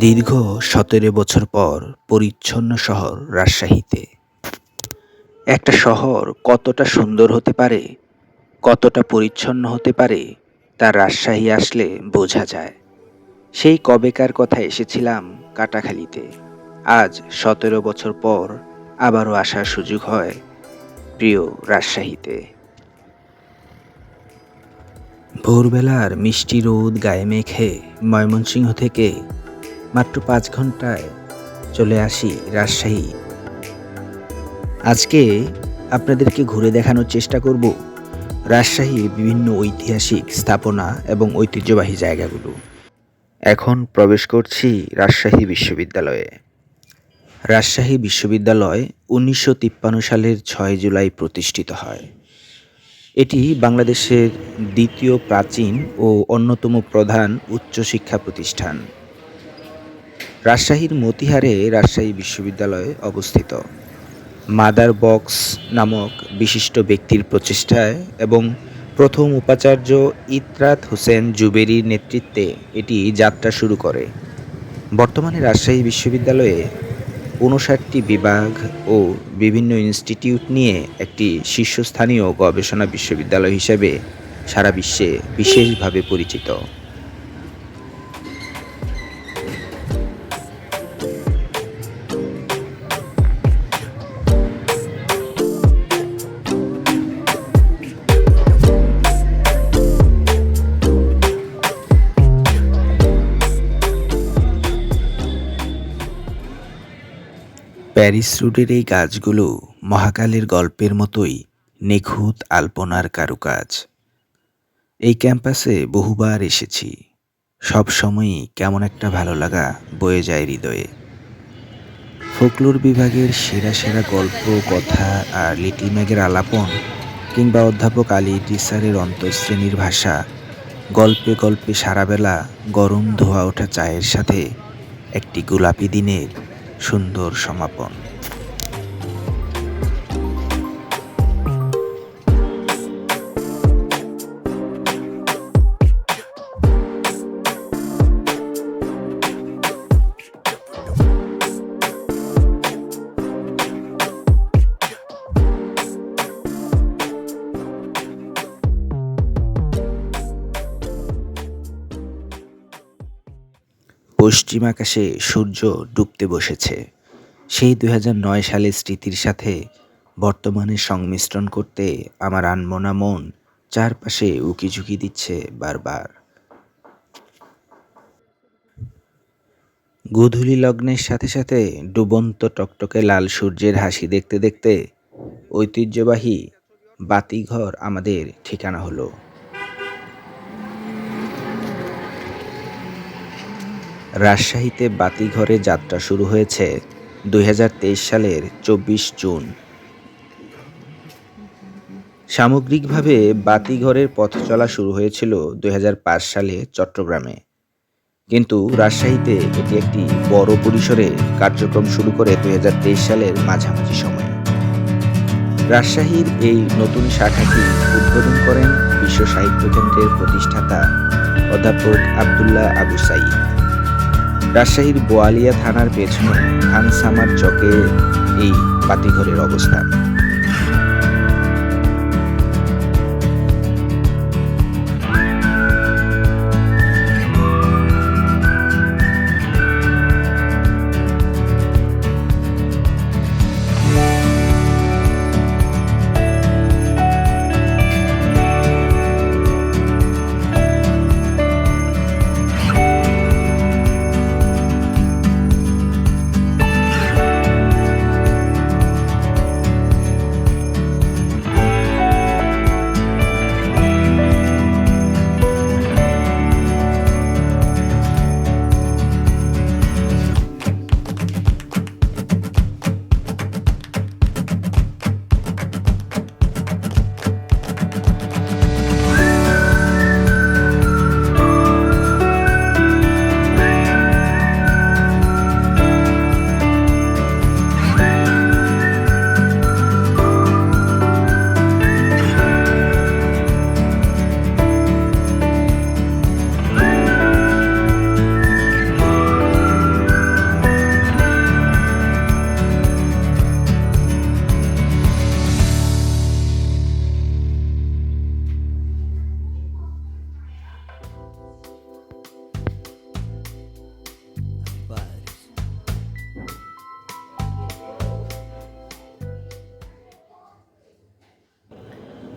দীর্ঘ ১৭ বছর পর পরিচ্ছন্ন শহর রাজশাহীতে। একটা শহর কতটা সুন্দর হতে পারে, কতটা পরিচ্ছন্ন হতে পারে, তা রাজশাহী আসলে বোঝা যায়। সেই কবেকার কথা এসেছিলাম কাটাখালীতে। আজ ১৭ বছর পর আবারও আসার সুযোগ হয় প্রিয় রাজশাহীতে। ভোরবেলার মিষ্টি রোদ গায়ে মেখে ময়মনসিংহ থেকে মাত্র ৫ ঘন্টায় চলে আসি রাজশাহী। আজকে আপনাদেরকে ঘুরে দেখানোর চেষ্টা করব রাজশাহীর বিভিন্ন ঐতিহাসিক স্থাপনা এবং ঐতিহ্যবাহী জায়গাগুলো। এখন প্রবেশ করছি রাজশাহী বিশ্ববিদ্যালয়ে। রাজশাহী বিশ্ববিদ্যালয় ১৯৫৩ সালের ৬ জুলাই প্রতিষ্ঠিত হয়। এটি বাংলাদেশের দ্বিতীয় প্রাচীন ও অন্যতম প্রধান উচ্চশিক্ষা প্রতিষ্ঠান। রাজশাহীর মতিহারে রাজশাহী বিশ্ববিদ্যালয় অবস্থিত। মাদার বক্স নামক বিশিষ্ট ব্যক্তির প্রচেষ্টায় এবং প্রথম উপাচার্য ইতরাত হোসেন জুবেরির নেতৃত্বে এটি যাত্রা শুরু করে। বর্তমানে রাজশাহী বিশ্ববিদ্যালয়ে ৫৯টি বিভাগ ও বিভিন্ন ইনস্টিটিউট নিয়ে একটি শীর্ষস্থানীয় গবেষণা বিশ্ববিদ্যালয় হিসেবে সারা বিশ্বে বিশেষভাবে পরিচিত। প্যারিস রোডের এই গাছগুলো মহাকালের গল্পের মতোই নিখুঁত আলপনার কারুকাজ। এই ক্যাম্পাসে বহুবার এসেছি, সব সময়ই কেমন একটা ভালো লাগা বয়ে যায় হৃদয়ে। ফোকলোর বিভাগের সেরা সেরা গল্প, কথা আর লিটল ম্যাগের আলাপন, কিংবা অধ্যাপক আলী টিসারের অন্তঃশ্রেণীর ভাষা, গল্পে গল্পে সারাবেলা গরম ধোয়া ওঠা চায়ের সাথে একটি গোলাপি দিনের সুন্দর সমাপন। পশ্চিম আকাশে সূর্য ডুবতে বসেছে। সেই ২০০৯ সালের স্মৃতির সাথে বর্তমানের সংমিশ্রণ করতে আমার আনমনা মন চারপাশে উকিঝুঁকি দিচ্ছে বারবার। গোধূলি লগ্নের সাথে সাথে ডুবন্ত টকটকে লাল সূর্যের হাসি দেখতে দেখতে ঐতিহ্যবাহী বাতিঘর আমাদের ঠিকানা হলো। রাজশাহীতে বাতিঘরে যাত্রা শুরু হয়েছে ২০২৩ সালের ২৪ জুন। সামগ্রিকভাবে বাতিঘরের পথ চলা শুরু হয়েছিল ২০০৫ সালে চট্টগ্রামে, কিন্তু রাজশাহীতে এটি একটি বড় পরিসরে কার্যক্রম শুরু করে ২০২৩ সালের মাঝামাঝি সময়ে। রাজশাহীর এই নতুন শাখাটি উদ্বোধন করেন বিশ্ব সাহিত্য কেন্দ্রের প্রতিষ্ঠাতা অধ্যাপক আবদুল্লাহ আবু সাঈদ। রাজশাহীর বোয়ালিয়া থানার পেছনে খানসামার চকে এই বাতিঘরের অবস্থান।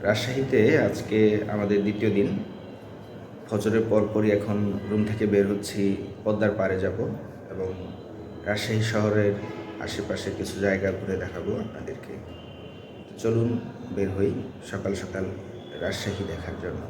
রাজশাহীতে আজকে আমাদের দ্বিতীয় দিন। ফজরের পরপরই এখন রুম থেকে বের হচ্ছি, পদ্মার পাড়ে যাব এবং রাজশাহী শহরের আশেপাশে কিছু জায়গা ঘুরে দেখাবো আপনাদেরকে। চলুন বের হই সকাল সকাল রাজশাহী দেখার জন্য।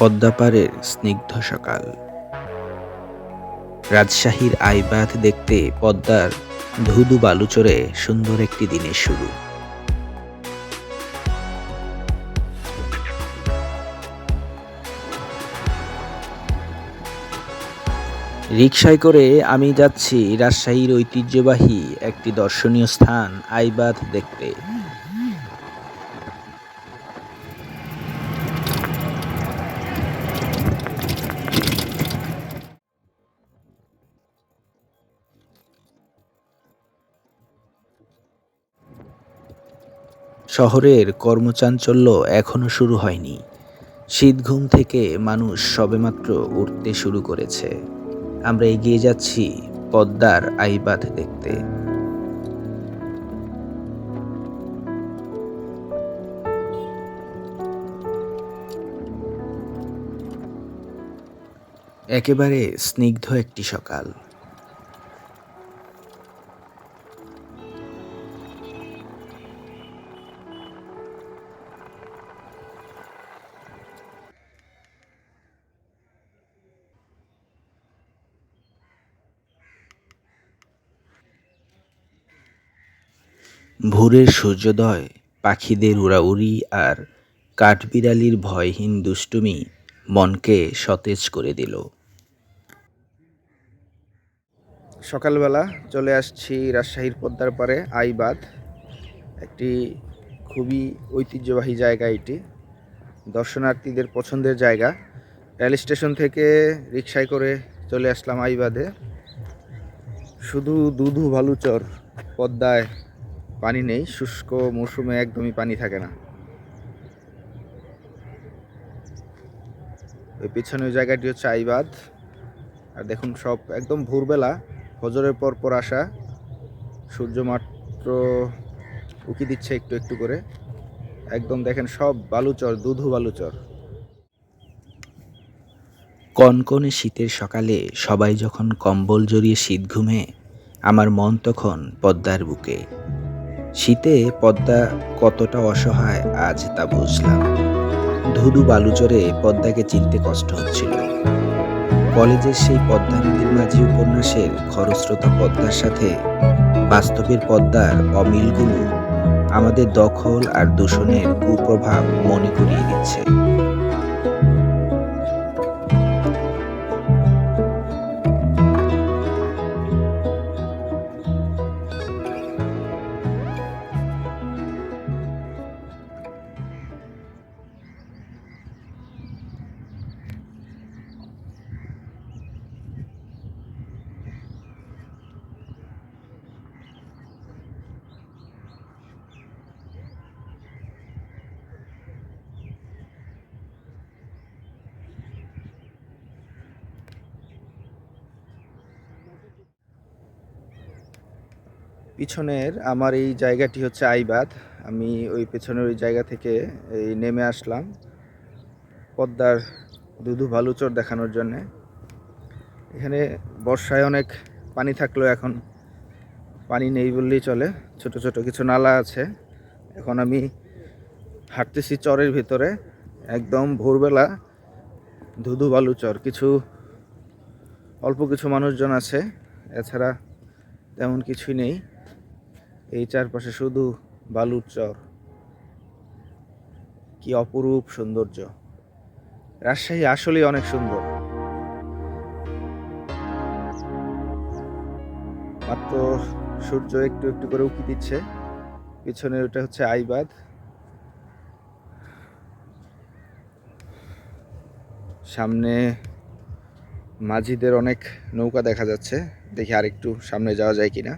পদ্মাপাড়ের স্নিগ্ধ সকাল। রাজশাহীর আইবাঁধ দেখতে পদ্মার ধুধু বালুচরে সুন্দর একটি দিনের শুরু। রিকশায় করে আমি যাচ্ছি রাজশাহীর ঐতিহ্যবাহী একটি দর্শনীয় স্থান আইবাঁধ দেখতে। শহরের কর্মচাঞ্চল্য এখনো শুরু হয়নি। শীতঘুম থেকে মানুষ সবেমাত্র উঠতে শুরু করেছে। আমরা এগিয়ে যাচ্ছি পদ্মার আইবাঁধ দেখতে। একেবারে স্নিগ্ধ একটি সকাল। ভোরের সূর্যোদয়, পাখিদের উড়াউড়ি আর কাঠবিড়ালির ভয়হীন দুষ্টুমি মনকে সতেজ করে দিল। সকালবেলা চলে আসছি রাজশাহীর পদ্মার পাড়ে আইবাঁধ। একটি খুবই ঐতিহ্যবাহী জায়গা এটি, দর্শনার্থীদের পছন্দের জায়গা। রেল স্টেশন থেকে রিকশায় করে চলে আসলাম আইবাঁধে। শুধু দুধু বালুচর, পদ্মায় পানি নেই, শুষ্ক মৌসুমে একদমই পানি থাকে না। ওই পিছনে ওই জায়গাটি হচ্ছে আইবাঁধ। আর দেখুন সব একদম ভোরবেলা, ফজরের পর আসা, সূর্য মাত্র উঁকি দিচ্ছে একটু একটু করে। একদম দেখেন সব বালুচর, দুধু বালুচর। কনকনে শীতের সকালে সবাই যখন কম্বল জড়িয়ে শীত ঘুমে, আমার মন তখন পদ্মার বুকে। শীতে পদ্মা কতটা অসহায় আজ তা বুঝলাম। ধুধু বালুচরে পদ্মাকে চিনতে কষ্ট হচ্ছিল। কলেজের সেই পদ্মা নদীর মাঝি উপন্যাসের খরস্রোতা পদ্মার সাথে বাস্তবের পদ্মার অমিলগুলো আমাদের দখল আর দূষণের কুপ্রভাব মনে করিয়ে দিচ্ছে। পিছনের আমার এই জায়গাটি হচ্ছে আইবাঁধ। আমি ওই পেছনের ওই জায়গা থেকে এই নেমে আসলাম পদ্মার ধুধু বালুচর দেখানোর জন্যে। এখানে বর্ষায় অনেক পানি থাকলেও এখন পানি নেই বললেই চলে। ছোট ছোট কিছু নালা আছে। এখন আমি হাঁটতেছি চরের ভিতরে, একদম ভোরবেলা, ধুধু বালুচর। অল্প কিছু মানুষজন আছে, এছাড়া তেমন কিছুই নেই। এই চারপাশে শুধু বালুর চর। কি অপরূপ সৌন্দর্য! রাজশাহী আসলেই অনেক সুন্দর। মাত্র সূর্য একটু একটু করে উঁকি দিচ্ছে। পিছনে ওটা হচ্ছে আইবাঁধ। সামনে মাঝিদের অনেক নৌকা দেখা যাচ্ছে, দেখি আর একটু সামনে যাওয়া যায় কিনা।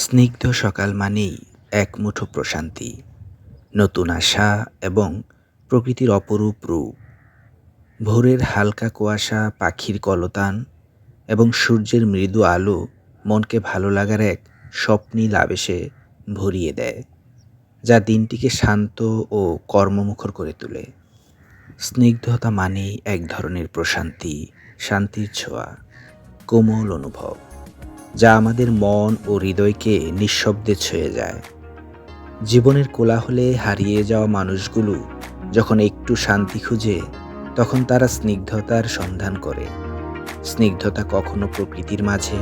স্নিগ্ধ সকাল মানেই এক মুঠো প্রশান্তি, নতুন আশা এবং প্রকৃতির অপরূপ রূপ। ভোরের হালকা কুয়াশা, পাখির কলতান এবং সূর্যের মৃদু আলো মনকে ভালো লাগার এক স্বপ্নীল আবেশে ভরিয়ে দেয়, যা দিনটিকে শান্ত ও কর্মমুখর করে তোলে। স্নিগ্ধতা মানেই এক ধরনের প্রশান্তি, শান্তির ছোঁয়া, কোমল অনুভব, যা আমাদের মন ও হৃদয়কে নিঃশব্দে ছুঁয়ে যায়। জীবনের কোলাহলে হারিয়ে যাওয়া মানুষগুলো যখন একটু শান্তি খুঁজে, তখন তারা স্নিগ্ধতার সন্ধান করে। স্নিগ্ধতা কখনো প্রকৃতির মাঝে,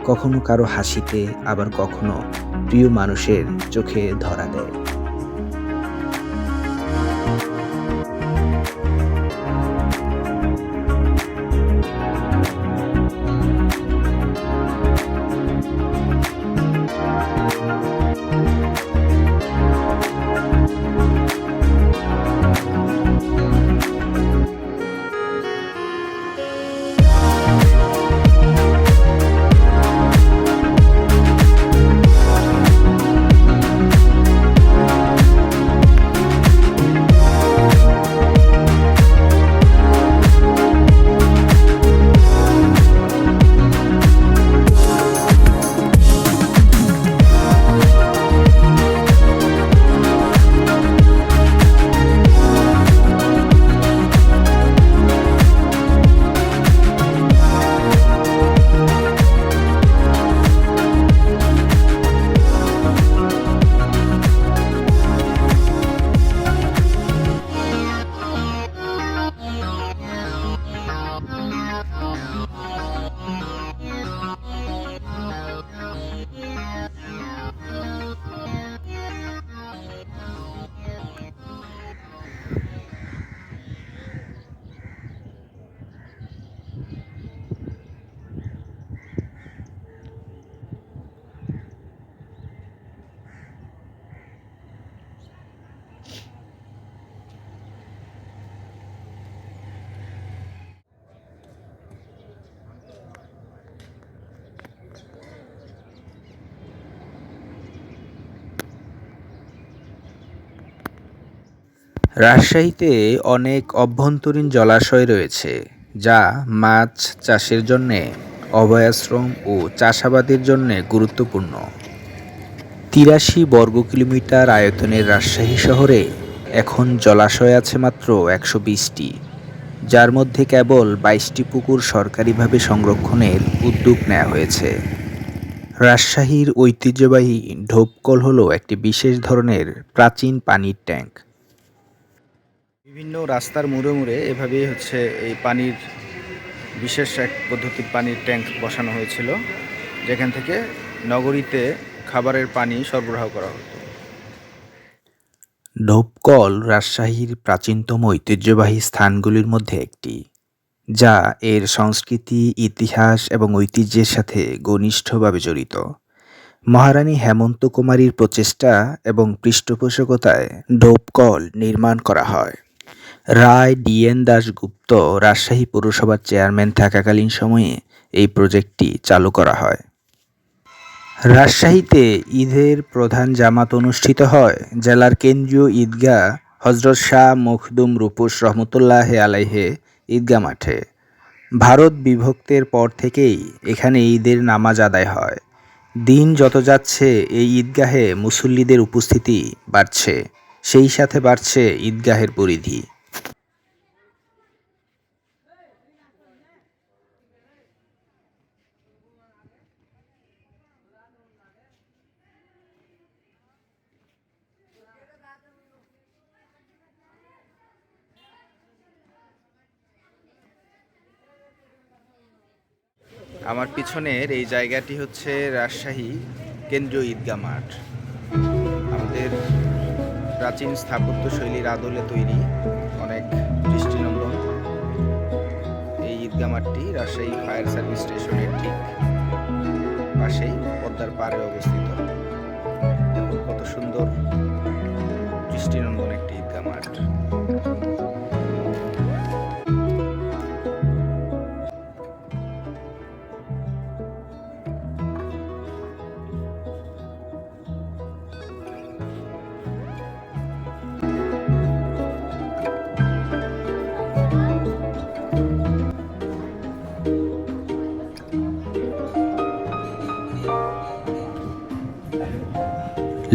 কখনো কারো হাসিতে, আবার কখনো প্রিয় মানুষের চোখে ধরা দেয়। রাজশাহীতে অনেক অভ্যন্তরীণ জলাশয় রয়েছে, যা মাছ চাষের জন্যে, অভয়াশ্রম ও চাষাবাদের জন্যে গুরুত্বপূর্ণ। ৮৩ বর্গ কিলোমিটার আয়তনের রাজশাহী শহরে এখন জলাশয় আছে মাত্র ১২০টি, যার মধ্যে কেবল ২২টি পুকুর সরকারিভাবে সংরক্ষণের উদ্যোগ নেওয়া হয়েছে। রাজশাহীর ঐতিহ্যবাহী ঢোপকল হলো একটি বিশেষ ধরনের প্রাচীন পানির ট্যাঙ্ক। বিভিন্ন রাস্তার মোড়ে মোড়ে এভাবেই এই পানির বিশেষ এক পদ্ধতির পানির ট্যাঙ্ক বসানো হয়েছিল, যেখান থেকে নগরীতে খাবারের পানি সরবরাহ করা হতো। ঢোপকল রাজশাহীর প্রাচীনতম ঐতিহ্যবাহী স্থানগুলির মধ্যে একটি, যা এর সংস্কৃতি, ইতিহাস এবং ঐতিহ্যের সাথে ঘনিষ্ঠভাবে জড়িত। মহারানী হেমন্ত কুমারীর প্রচেষ্টা এবং পৃষ্ঠপোষকতায় ঢোপকল নির্মাণ করা হয়। রায় ডিএন দাশগুপ্ত রাজশাহী পৌরসভার চেয়ারম্যান থাকাকালীন সময়ে এই প্রজেক্টটি চালু করা হয়। রাজশাহীতে ঈদের প্রধান জামাত অনুষ্ঠিত হয় জেলার কেন্দ্রীয় ঈদগাহ হযরত শাহ মখদুম রূপস রহমতুল্লাহ আলাইহে ঈদগাহ মাঠে। ভারত বিভক্তের পর থেকেই এখানে ঈদের নামাজ আদায় হয়। দিন যত যাচ্ছে এই ঈদগাহে মুসল্লিদের উপস্থিতি বাড়ছে, সেই সাথে বাড়ছে ঈদগাহের পরিধি। আমার পিছনের এই জায়গাটি হচ্ছে রাজশাহী কেন্দ্রীয় ঈদগাহ মাঠ। আমাদের প্রাচীন স্থাপত্য শৈলীর আদলে তৈরি, অনেক দৃষ্টিনন্দন এই ঈদগাহ মাঠটি রাজশাহী ফায়ার সার্ভিস স্টেশনের ঠিক পাশেই পদ্মার পাড়ে অবস্থিত। দেখুন কত সুন্দর দৃষ্টিনন্দন একটি ঈদগাহ মাঠ।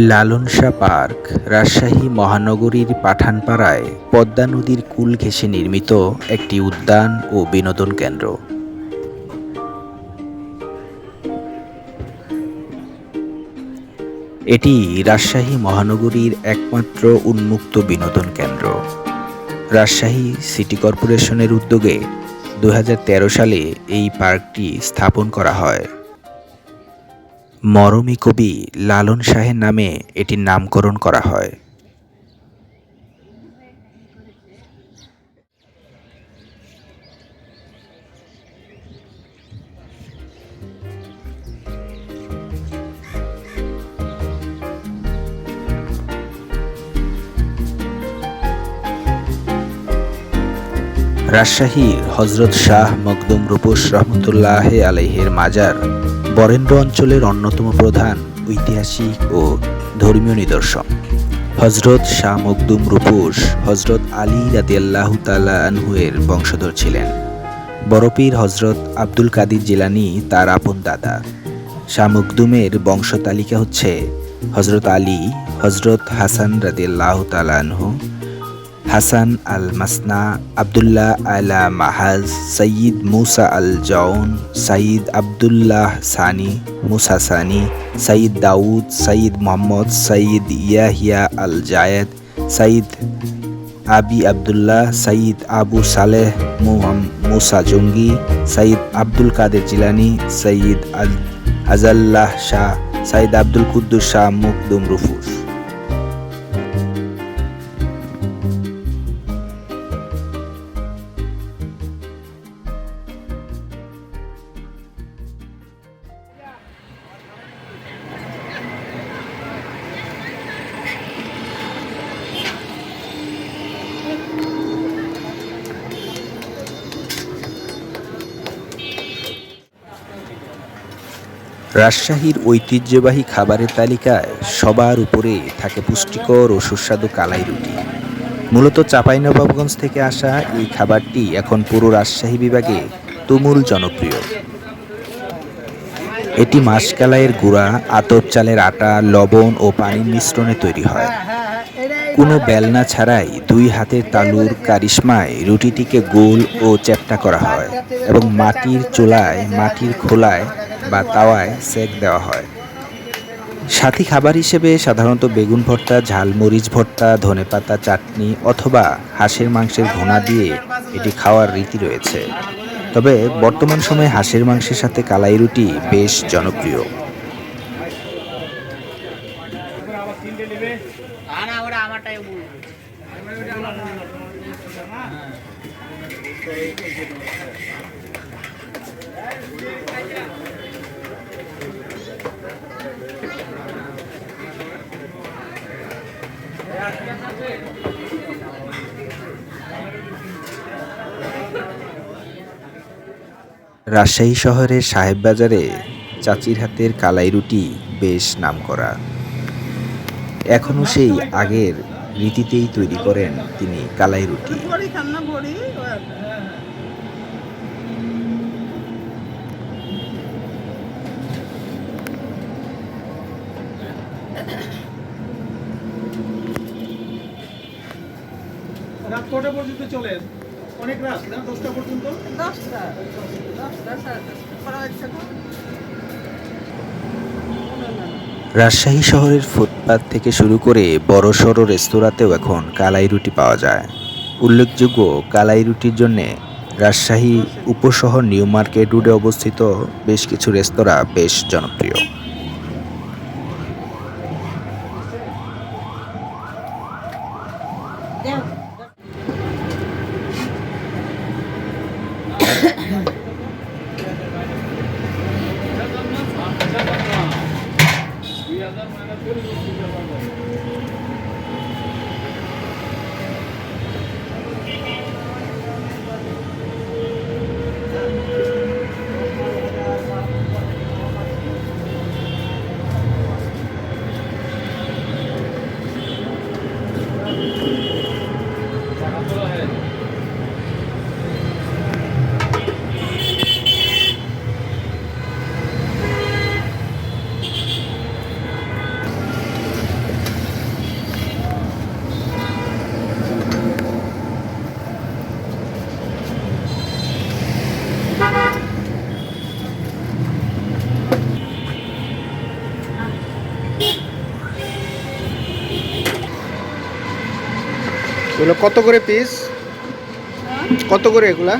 লালন শাহ পার্ক রাজশাহী মহানগরীর পাঠানপাড়ায় পদ্মা নদীর কূল ঘেঁষে নির্মিত একটি উদ্যান ও বিনোদন কেন্দ্র। এটি রাজশাহী মহানগরীর একমাত্র উন্মুক্ত বিনোদন কেন্দ্র। রাজশাহী সিটি কর্পোরেশনের উদ্যোগে 2013 সালে এই পার্কটি স্থাপন করা হয়। মরমী কবি লালন শাহের নামে এটির নামকরণ করা হয়। রাজশাহীর হজরত শাহ মখদুম রূপস রহমতুল্লাহ আলাইহির মাজার বরেন্দ্র অঞ্চলের অন্যতম প্রধান ঐতিহাসিক ও ধর্মীয় নিদর্শন। হজরত শাহ মখদুম রূপস হজরত আলী রাদিয়াল্লাহু তাআলা আনহু এর বংশধর ছিলেন। বড় পীর হজরত আব্দুল কাদির জিলানী তার আপন দাদা। শাহ মখদুমের বংশ তালিকা হচ্ছে হজরত আলী, হজরত হাসান রাদিয়াল্লাহু তাআলা আনহু, হাসান আল মাসনা, আবদুল্লাহ আলা মাহাজ, সৈয়দ মুসা আল জাউন, সৈয়দ আবদুল্লাহ সানি, মুসা সানি, সৈয়দ দাউদ, সৈয়দ মোহাম্মদ, সৈয়দ ইয়াহিয়া আল জায়েদ, সৈয়দ আবি আবদুল্লাহ, সৈয়দ আবু সালেহ মুসা জঙ্গি, সৈয়দ আব্দুল কাদের জিলানী, সৈয়দ আজাল্লাহ শাহ, সৈয়দ আব্দুল কুদ্দুস শাহ মখদুম রূপস। রাজশাহীর ঐতিহ্যবাহী খাবারের তালিকায় সবার উপরে থাকে পুষ্টিকর ও সুস্বাদু কালাই রুটি। মূলত চাঁপাইনবাবগঞ্জ থেকে আসা এই খাবারটি এখন পুরো রাজশাহী বিভাগে তুমুল জনপ্রিয়। এটি মাসকলাইয়ের গুঁড়া, আতপ চালের আটা, লবণ ও পানির মিশ্রণে তৈরি হয়। কোনো বেলনা ছাড়াই দুই হাতের তালুর কারিশমায় রুটিটিকে গোল ও চ্যাপ্টা করা হয় এবং মাটির চুলায়, মাটির খোলায় বা তাওয়ায় সেক দেওয়া হয়। সাথী খাবার হিসেবে সাধারণত বেগুন ভর্তা, ঝালমরিচ ভর্তা, ধনেপাতা চাটনি অথবা হাঁসের মাংসের ভুনা দিয়ে এটি খাওয়ার রীতি রয়েছে। তবে বর্তমান সময়ে হাঁসের মাংসের সাথে কালাই রুটি বেশ জনপ্রিয়। রাজশাহী শহরের সাহেববাজারে চাচির হাতের কালাই রুটি বেশ নামকরা। এখনও সেই আগের রীতিতেই তৈরি করেন তিনি কালাই রুটি। রাত কটা পর্যন্ত চলে? অনেক রাত না, 10টা পর্যন্ত। রাজশাহী শহরের ফুটপাত থেকে শুরু করে বড়সড় রেস্তোরাঁতেও এখন কালাই রুটি পাওয়া যায়। উল্লেখযোগ্য কালাই রুটির জন্যে রাজশাহী উপশহর নিউ মার্কেট রোডে অবস্থিত বেশ কিছু রেস্তোরাঁ বেশ জনপ্রিয়। এগুলো কত করে পিস? কত করে এগুলা?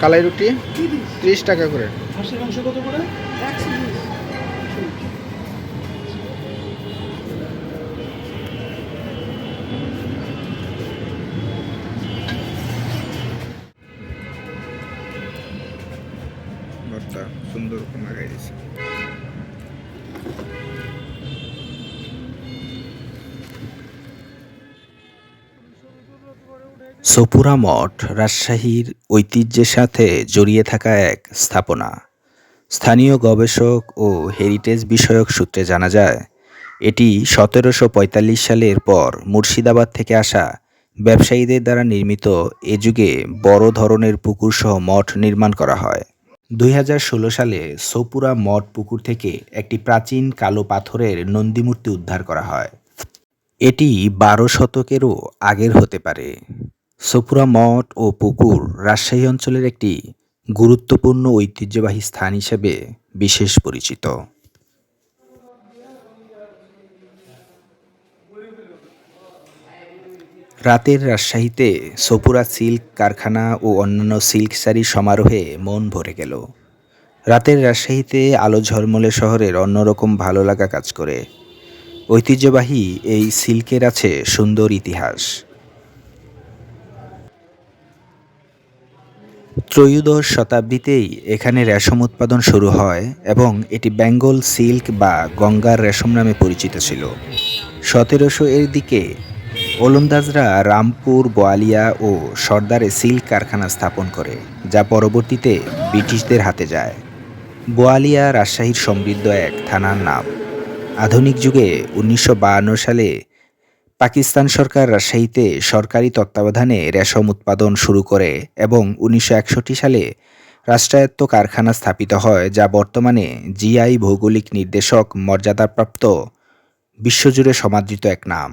কালাই রুটি 30 টাকা করে। হাঁসের মাংস কত করে? ভর্তা সুন্দর করে লাগাই দিয়েছে। সোপুরা মঠ রাজশাহীর ঐতিহ্যের সাথে জড়িয়ে থাকা এক স্থাপনা। স্থানীয় গবেষক ও হেরিটেজ বিষয়ক সূত্রে জানা যায়, এটি 1745 সালের পর মুর্শিদাবাদ থেকে আসা ব্যবসায়ীদের দ্বারা নির্মিত। এ যুগে বড় ধরনের পুকুরসহ মঠ নির্মাণ করা হয়। 2016 সালে সোপুরা মঠ পুকুর থেকে একটি প্রাচীন কালো পাথরের নন্দীমূর্তি উদ্ধার করা হয়। এটি 12 শতকেরও আগের হতে পারে। সোপুরা মঠ ও পুকুর রাজশাহী অঞ্চলের একটি গুরুত্বপূর্ণ ঐতিহ্যবাহী স্থান হিসেবে বিশেষ পরিচিত। রাতের রাজশাহীতে সোপুরা সিল্ক কারখানা ও অন্যান্য সিল্ক শাড়ি সমারোহে মন ভরে গেল। রাতের রাজশাহীতে আলো ঝলমলে শহরের অন্যরকম ভালো লাগা কাজ করে। ঐতিহ্যবাহী এই সিল্কের আছে সুন্দর ইতিহাস। ত্রয়োদশ শতাব্দীতেই এখানে রেশম উৎপাদন শুরু হয় এবং এটি বেঙ্গল সিল্ক বা গঙ্গার রেশম নামে পরিচিত ছিল। 1700 এর দিকে ওলন্দাজরা রামপুর, বোয়ালিয়া ও সর্দারে সিল্ক কারখানা স্থাপন করে, যা পরবর্তীতে ব্রিটিশদের হাতে যায়। বোয়ালিয়া রাজশাহীর সমৃদ্ধ এক থানার নাম। আধুনিক যুগে 1952 সালে পাকিস্তান সরকার রাজশাহীতে সরকারি তত্ত্বাবধানে রেশম উৎপাদন শুরু করে এবং 1961 সালে রাষ্ট্রায়ত্ত কারখানা স্থাপিত হয়, যা বর্তমানে জিআই ভৌগোলিক নির্দেশক মর্যাদাপ্রাপ্ত বিশ্বজুড়ে সমাদৃত এক নাম।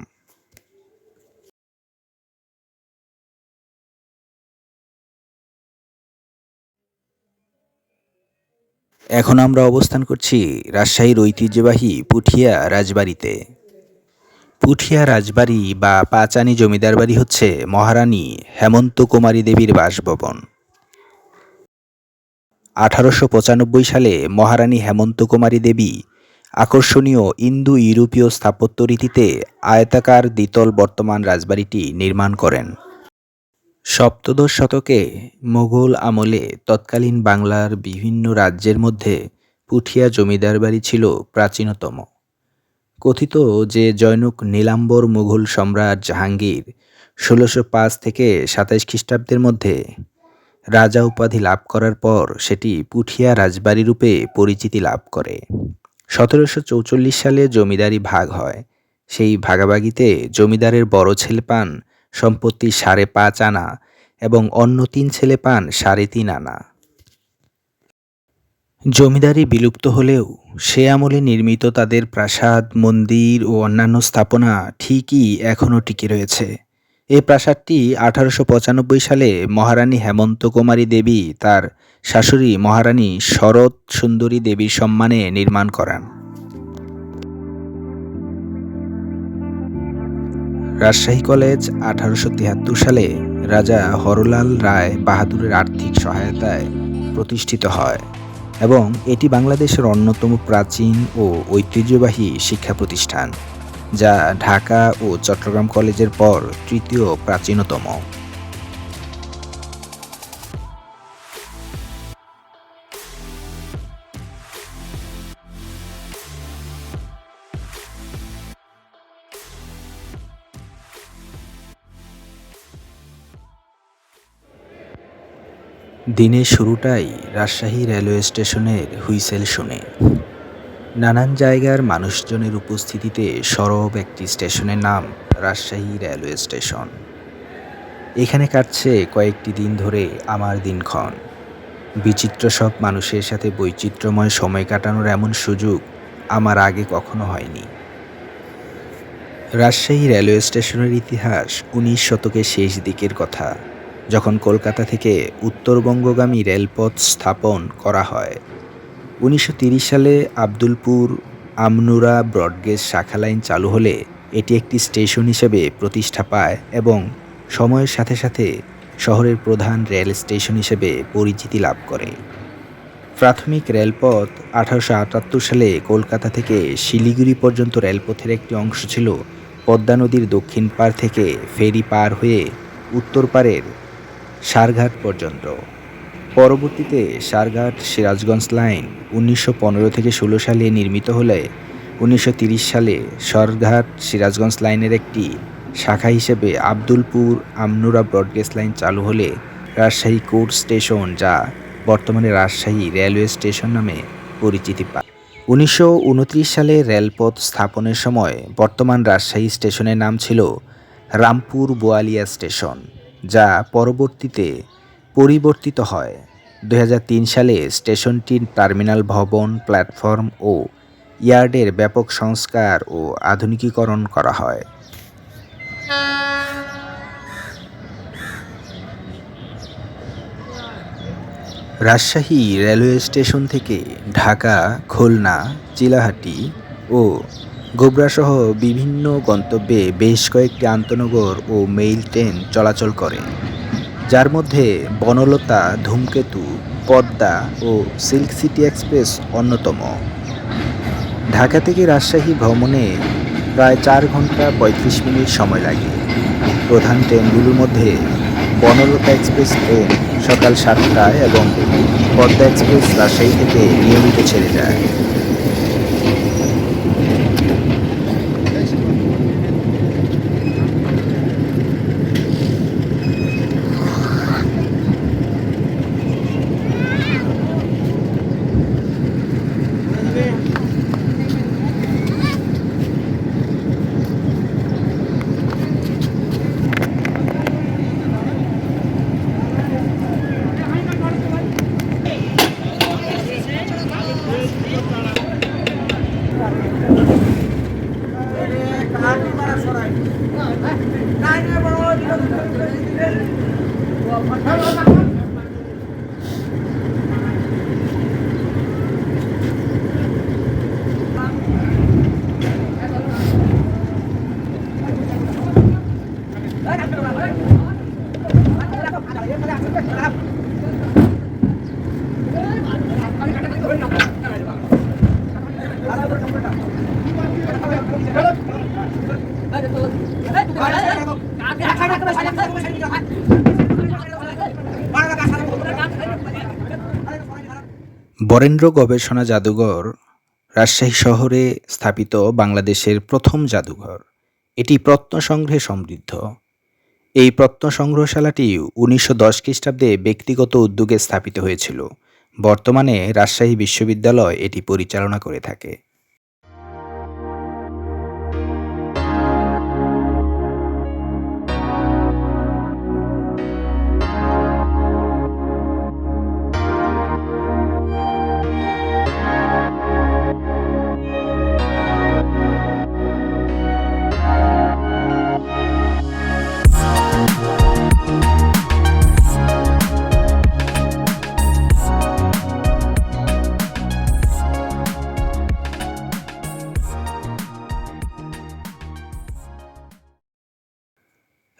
এখন আমরা অবস্থান করছি রাজশাহীর ঐতিহ্যবাহী পুঠিয়া রাজবাড়িতে। পুঠিয়া রাজবাড়ি বা পাঁচানী জমিদার বাড়ি হচ্ছে মহারানী হেমন্ত কুমারী দেবীর বাসভবন। 1895 সালে মহারানী হেমন্ত কুমারী দেবী আকর্ষণীয় ইন্দো ইউরোপীয় স্থাপত্য রীতিতে আয়তাকার দ্বিতল বর্তমান রাজবাড়িটি নির্মাণ করেন। সপ্তদশ শতকে মোগল আমলে তৎকালীন বাংলার বিভিন্ন রাজ্যের মধ্যে পুঠিয়া জমিদার বাড়ি ছিল প্রাচীনতম। কথিত যে জনৈক নীলাম্বর মুঘল সম্রাট জাহাঙ্গীর 1605 থেকে 27 খ্রিস্টাব্দের মধ্যে রাজা উপাধি লাভ করার পর সেটি পুঠিয়া রাজবাড়ি রূপে পরিচিতি লাভ করে। 1744 সালে জমিদারি ভাগ হয়। সেই ভাগাভাগিতে জমিদারের বড় ছেলে পান সম্পত্তি 5.5 আনা এবং অন্য 3 ছেলে পান 3.5 আনা। জমিদারি বিলুপ্ত হলেও সে আমলে নির্মিত তাদের প্রাসাদ, মন্দির ও অন্যান্য স্থাপনা ঠিকই এখনও টিকে রয়েছে। এই প্রাসাদটি 1895 সালে মহারানী হেমন্ত কুমারী দেবী তার শাশুড়ি মহারানী শরৎ সুন্দরী দেবীর সম্মানে নির্মাণ করান। রাজশাহী কলেজ 1873 সালে রাজা হরলাল রায় বাহাদুরের আর্থিক সহায়তায় প্রতিষ্ঠিত হয় এবং এটি বাংলাদেশের অন্যতম প্রাচীন ও ঐতিহ্যবাহী শিক্ষা প্রতিষ্ঠান, যা ঢাকা ও চট্টগ্রাম কলেজের পর তৃতীয় প্রাচীনতম। দিনের শুরুটাই রাজশাহী রেলওয়ে স্টেশনের হুইসেল শুনে। নানান জায়গার মানুষজনের উপস্থিতিতে সরব একটি স্টেশনের নাম রাজশাহী রেলওয়ে স্টেশন। এখানে কাটছে কয়েকটি দিন ধরে আমার দিনক্ষণ। বিচিত্র সব মানুষের সাথে বৈচিত্র্যময় সময় কাটানোর এমন সুযোগ আমার আগে কখনো হয়নি। রাজশাহী রেলওয়ে স্টেশনের ইতিহাস 19 শতকের শেষ দিকের কথা, যখন কলকাতা থেকে উত্তরবঙ্গগামী রেলপথ স্থাপন করা হয়। 1930 সালে আব্দুলপুর আমনুরা ব্রডগেজ শাখা লাইন চালু হলে এটি একটি স্টেশন হিসেবে প্রতিষ্ঠা পায় এবং সময়ের সাথে সাথে শহরের প্রধান রেল স্টেশন হিসেবে পরিচিতি লাভ করে। প্রাথমিক রেলপথ 1878 সালে কলকাতা থেকে শিলিগুড়ি পর্যন্ত রেলপথের একটি অংশ ছিল পদ্মা নদীর দক্ষিণ পাড় থেকে ফেরি পার হয়ে উত্তর পাড়ের সারঘাট পর্যন্ত। পরবর্তীতে সারঘাট সিরাজগঞ্জ লাইন 1915-16 সালে নির্মিত হলে 1930 সালে সরঘাট সিরাজগঞ্জ লাইনের একটি শাখা হিসেবে আব্দুলপুর আমনুরা ব্রডগেজ লাইন চালু হলে রাজশাহী কোর্ট স্টেশন, যা বর্তমানে রাজশাহী রেলওয়ে স্টেশন নামে পরিচিতি পায়। 1929 সালে রেলপথ স্থাপনের সময় বর্তমান রাজশাহী স্টেশনের নাম ছিল রামপুর বোয়ালিয়া স্টেশন, যা পরবর্তীতে পরিবর্তিত হয়। 2003 সালে স্টেশনটির টার্মিনাল ভবন, প্ল্যাটফর্ম ও ইয়ার্ডের ব্যাপক সংস্কার ও আধুনিকীকরণ করা হয়। রাজশাহী রেলওয়ে স্টেশন থেকে ঢাকা, খুলনা, চিলাহাটি ও গোবরাসহ বিভিন্ন গন্তব্যে বেশ কয়েকটি আন্তনগর ও মেইল ট্রেন চলাচল করে, যার মধ্যে বনলতা, ধূমকেতু, পদ্মা ও সিল্ক সিটি এক্সপ্রেস অন্যতম। ঢাকা থেকে রাজশাহী ভ্রমণে প্রায় 4 ঘন্টা 35 মিনিট সময় লাগে। প্রধান ট্রেনগুলোর মধ্যে বনলতা এক্সপ্রেস ট্রেন সকাল 7টায় এবং পদ্মা এক্সপ্রেস রাজশাহী থেকে নিয়মিত ছেড়ে যায়। বরেন্দ্র গবেষণা জাদুঘর রাজশাহী শহরে স্থাপিত বাংলাদেশের প্রথম জাদুঘর। এটি প্রত্ন সংগ্রহে সমৃদ্ধ। এই প্রত্ন সংগ্রহশালাটি 1910 খ্রিস্টাব্দে ব্যক্তিগত উদ্যোগে স্থাপিত হয়েছিল। বর্তমানে রাজশাহী বিশ্ববিদ্যালয় এটি পরিচালনা করে থাকে।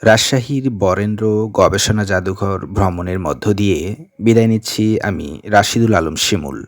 রাজশাহীর বরেন্দ্র গবেষণা জাদুঘর ভ্রমণের মধ্য দিয়ে বিদায় নিচ্ছি আমি রাশিদুল আলম শিমুল।